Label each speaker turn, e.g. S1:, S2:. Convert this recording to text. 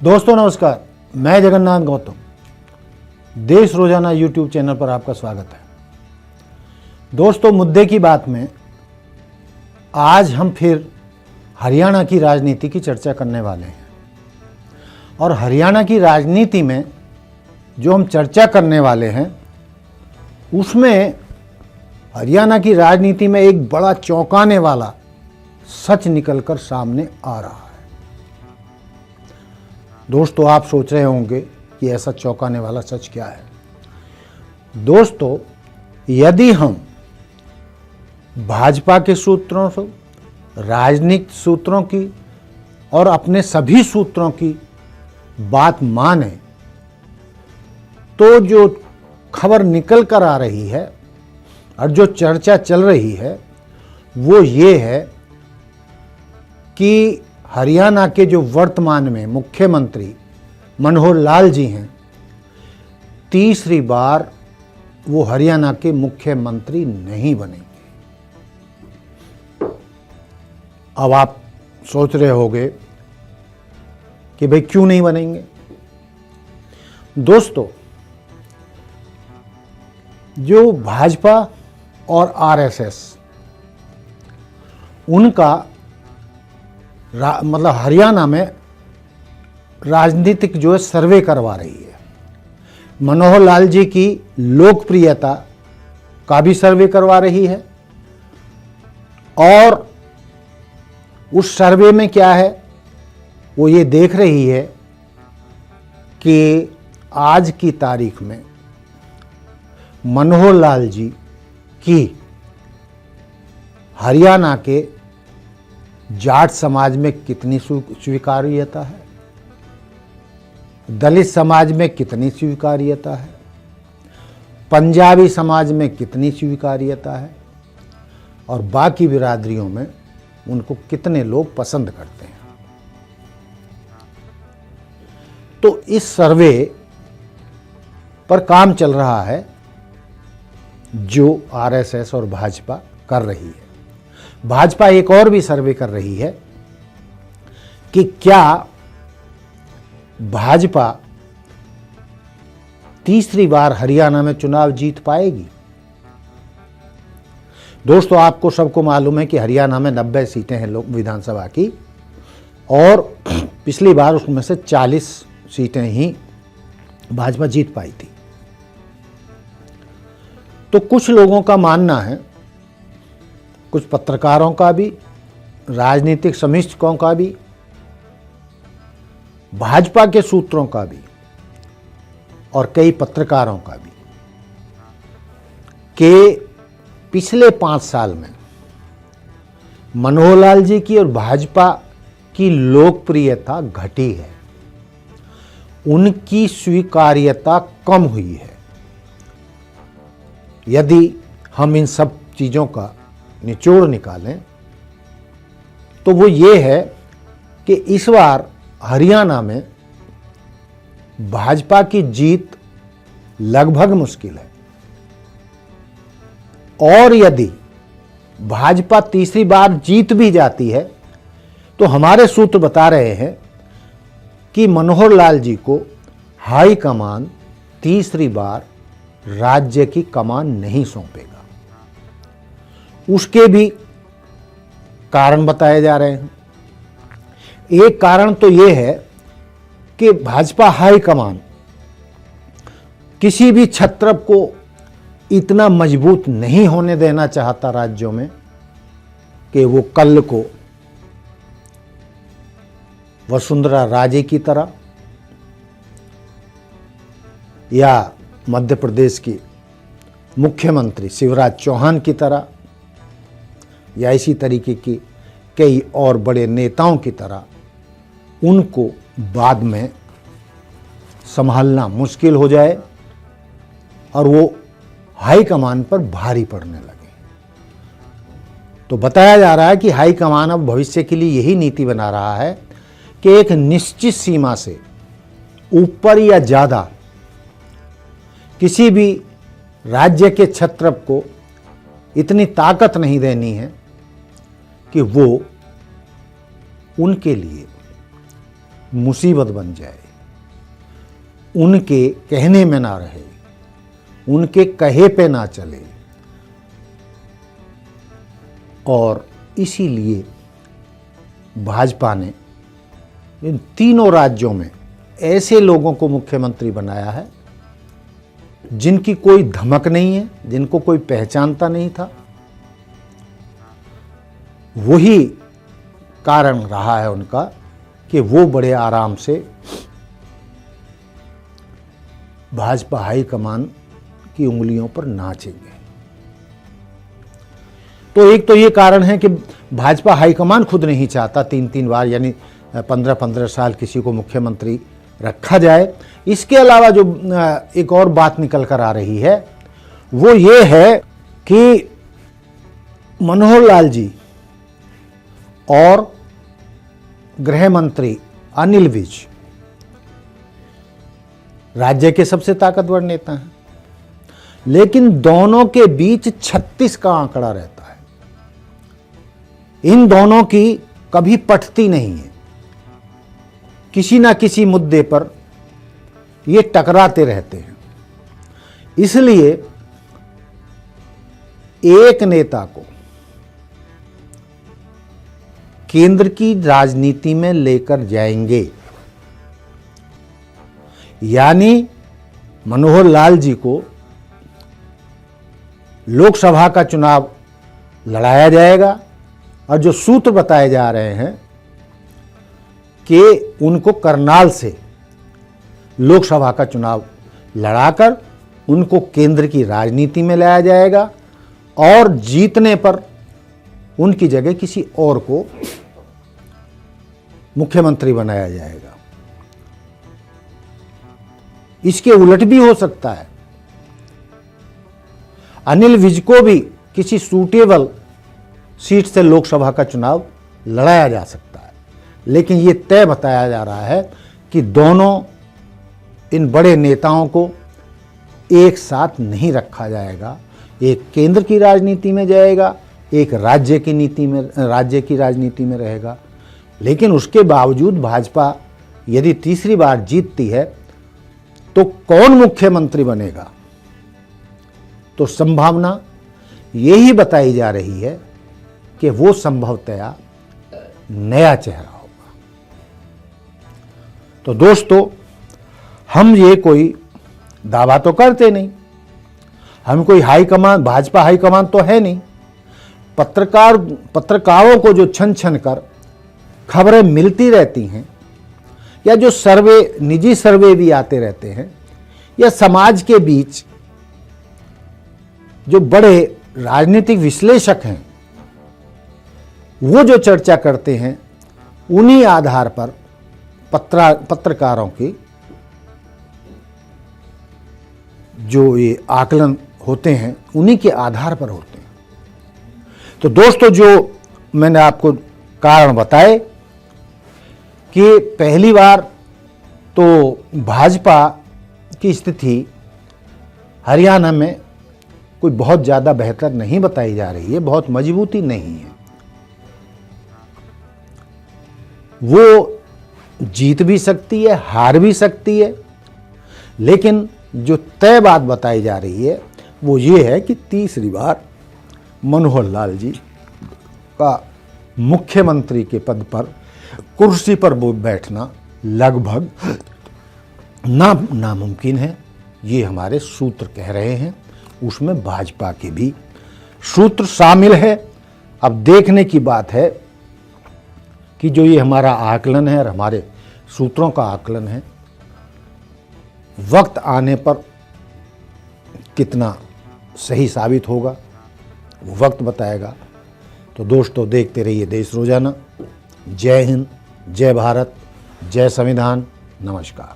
S1: दोस्तों नमस्कार, मैं जगन्नाथ गौतम। देश रोजाना यूट्यूब चैनल पर आपका स्वागत है। दोस्तों, मुद्दे की बात में आज हम फिर हरियाणा की राजनीति की चर्चा करने वाले हैं। और हरियाणा की राजनीति में जो हम चर्चा करने वाले हैं उसमें हरियाणा की राजनीति में एक बड़ा चौंकाने वाला सच निकलकर सामने आ रहा है। दोस्तों, आप सोच रहे होंगे कि ऐसा चौंकाने वाला सच क्या है। दोस्तों, यदि हम भाजपा के सूत्रों से, राजनीतिक सूत्रों की और अपने सभी सूत्रों की बात माने तो जो खबर निकल कर आ रही है और जो चर्चा चल रही है वो ये है कि हरियाणा के जो वर्तमान में मुख्यमंत्री मनोहर लाल जी हैं, तीसरी बार वो हरियाणा के मुख्यमंत्री नहीं बनेंगे। अब आप सोच रहे होंगे कि भाई क्यों नहीं बनेंगे। दोस्तों, जो भाजपा और आरएसएस उनका मतलब हरियाणा में राजनीतिक जो है सर्वे करवा रही है। मनोहर लाल जी की लोकप्रियता का भी सर्वे करवा रही है और उस सर्वे में क्या है वो ये देख रही है कि आज की तारीख में मनोहर लाल जी की हरियाणा के जाट समाज में कितनी स्वीकार्यता है, दलित समाज में कितनी स्वीकार्यता है, पंजाबी समाज में कितनी स्वीकार्यता है और बाकी बिरादरियों में उनको कितने लोग पसंद करते हैं। तो इस सर्वे पर काम चल रहा है जो आरएसएस और भाजपा कर रही है। भाजपा एक और भी सर्वे कर रही है कि क्या भाजपा तीसरी बार हरियाणा में चुनाव जीत पाएगी। दोस्तों, आपको सबको मालूम है कि हरियाणा में 90 सीटें हैं लोक विधानसभा की और पिछली बार उसमें से 40 सीटें ही भाजपा जीत पाई थी। तो कुछ लोगों का मानना है, कुछ पत्रकारों का भी, राजनीतिक समीक्षकों का भी, भाजपा के सूत्रों का भी और कई पत्रकारों का भी कि पिछले 5 साल में मनोहर लाल जी की और भाजपा की लोकप्रियता घटी है, उनकी स्वीकार्यता कम हुई है। यदि हम इन सब चीज़ों का निचोड़ निकालें तो वो ये है कि इस बार हरियाणा में भाजपा की जीत लगभग मुश्किल है और यदि भाजपा तीसरी बार जीत भी जाती है तो हमारे सूत्र बता रहे हैं कि मनोहर लाल जी को हाई कमान तीसरी बार राज्य की कमान नहीं सौंपेगा। उसके भी कारण बताए जा रहे हैं। एक कारण तो यह है कि भाजपा हाई कमान किसी भी छत्रप को इतना मजबूत नहीं होने देना चाहता राज्यों में कि वो कल को वसुंधरा राजे की तरह या मध्य प्रदेश की मुख्यमंत्री शिवराज चौहान की तरह या इसी तरीके की कई और बड़े नेताओं की तरह उनको बाद में संभालना मुश्किल हो जाए और वो हाई कमान पर भारी पड़ने लगे। तो बताया जा रहा है कि हाई कमान अब भविष्य के लिए यही नीति बना रहा है कि एक निश्चित सीमा से ऊपर या ज़्यादा किसी भी राज्य के छत्रप को इतनी ताकत नहीं देनी है कि वो उनके लिए मुसीबत बन जाए, उनके कहने में ना रहे, उनके कहे पे ना चले। और इसीलिए भाजपा ने इन तीनों राज्यों में ऐसे लोगों को मुख्यमंत्री बनाया है जिनकी कोई धमक नहीं है, जिनको कोई पहचानता नहीं था। वही कारण रहा है उनका कि वो बड़े आराम से भाजपा हाईकमान की उंगलियों पर नाचेंगे। तो एक तो ये कारण है कि भाजपा हाईकमान खुद नहीं चाहता 3-3 बार यानी 15-15 साल किसी को मुख्यमंत्री रखा जाए। इसके अलावा जो एक और बात निकल कर आ रही है वो ये है कि मनोहर लाल जी और गृह मंत्री अनिल विज राज्य के सबसे ताकतवर नेता हैं, लेकिन दोनों के बीच 36 का आंकड़ा रहता है। इन दोनों की कभी पटती नहीं है, किसी ना किसी मुद्दे पर ये टकराते रहते हैं। इसलिए एक नेता को केंद्र की राजनीति में लेकर जाएंगे, यानी मनोहर लाल जी को लोकसभा का चुनाव लड़ाया जाएगा और जो सूत्र बताए जा रहे हैं कि उनको करनाल से लोकसभा का चुनाव लड़ाकर उनको केंद्र की राजनीति में लाया जाएगा और जीतने पर उनकी जगह किसी और को मुख्यमंत्री बनाया जाएगा। इसके उलट भी हो सकता है, अनिल विज को भी किसी सूटेबल सीट से लोकसभा का चुनाव लड़ाया जा सकता है, लेकिन यह तय बताया जा रहा है कि दोनों इन बड़े नेताओं को एक साथ नहीं रखा जाएगा। एक केंद्र की राजनीति में जाएगा, एक राज्य की राजनीति में रहेगा। लेकिन उसके बावजूद भाजपा यदि तीसरी बार जीतती है तो कौन मुख्यमंत्री बनेगा, तो संभावना यही बताई जा रही है कि वो संभवतया नया चेहरा होगा। तो दोस्तों, हम ये कोई दावा तो करते नहीं, हम कोई हाईकमान, भाजपा हाईकमान तो है नहीं। पत्रकारों को जो छन छन कर खबरें मिलती रहती हैं, या जो निजी सर्वे भी आते रहते हैं, या समाज के बीच जो बड़े राजनीतिक विश्लेषक हैं वो जो चर्चा करते हैं, उन्हीं आधार पर पत्रकारों की जो ये आकलन होते हैं उन्हीं के आधार पर होते हैं। तो दोस्तों, जो मैंने आपको कारण बताए कि पहली बार तो भाजपा की स्थिति हरियाणा में कोई बहुत ज़्यादा बेहतर नहीं बताई जा रही है, बहुत मजबूती नहीं है। वो जीत भी सकती है, हार भी सकती है, लेकिन जो तय बात बताई जा रही है वो ये है कि तीसरी बार मनोहर लाल जी का मुख्यमंत्री के पद पर, कुर्सी पर बैठना लगभग नामुमकिन है। ये हमारे सूत्र कह रहे हैं, उसमें भाजपा के भी सूत्र शामिल है। अब देखने की बात है कि जो ये हमारा आकलन है और हमारे सूत्रों का आकलन है, वक्त आने पर कितना सही साबित होगा वो वक्त बताएगा। तो दोस्तों, देखते रहिए देश रोजाना। जय हिंद, जय भारत, जय संविधान। नमस्कार।